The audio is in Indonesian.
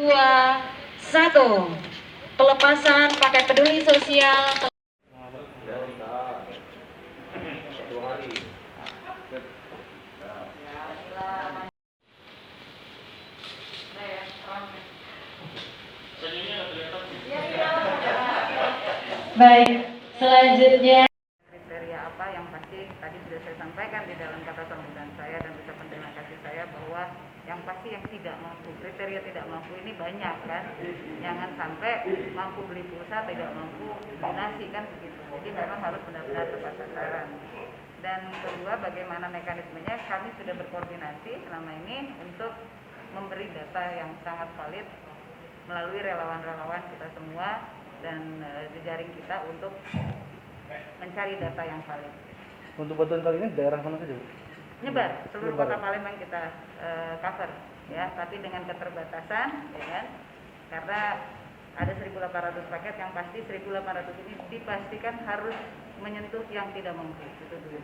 2, 1. Pelepasan paket peduli sosial. Baik, selanjutnya kriteria apa yang pasti tadi sudah saya sampaikan di dalam kata sambutan saya dan ucapan terima kasih saya, bahwa yang pasti yang tidak mampu, kriteria tidak mampu ini banyak kan, jangan sampai mampu beli pulsa tidak mampu donasi kan begitu. Jadi memang harus benar-benar tepat sasaran. Dan kedua, bagaimana mekanismenya, kami sudah berkoordinasi selama ini untuk memberi data yang sangat valid melalui relawan-relawan kita semua dan jejaring kita untuk mencari data yang valid. Untuk bantuan kali ini daerah mana saja, Bu? Nyebar seluruh kota Palembang kita cover ya, tapi dengan keterbatasan ya kan, karena ada 1.800 paket yang pasti 1.800 ini dipastikan harus menyentuh yang tidak mampu, itu dulu.